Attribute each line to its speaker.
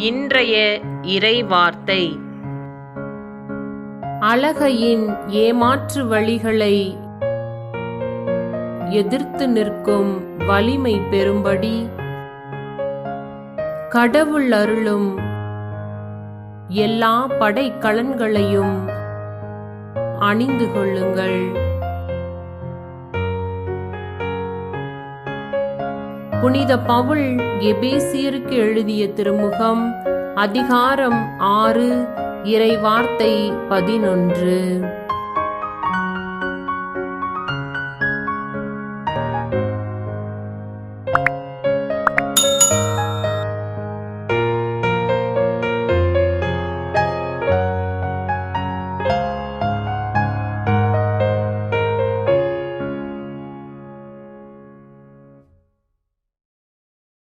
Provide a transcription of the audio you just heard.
Speaker 1: இன்றைய இறைவார்த்தை.
Speaker 2: அழகையின் ஏமாற்று வழிகளை எதிர்த்து நிற்கும் வலிமை பெறும்படி கடவுள் அருளும் எல்லா படைக்கலன்களையும் அணிந்து கொள்ளுங்கள். புனித பவுல் எபேசியருக்கு எழுதிய திருமுகம் அதிகாரம் 6 இறைவார்த்தை 11.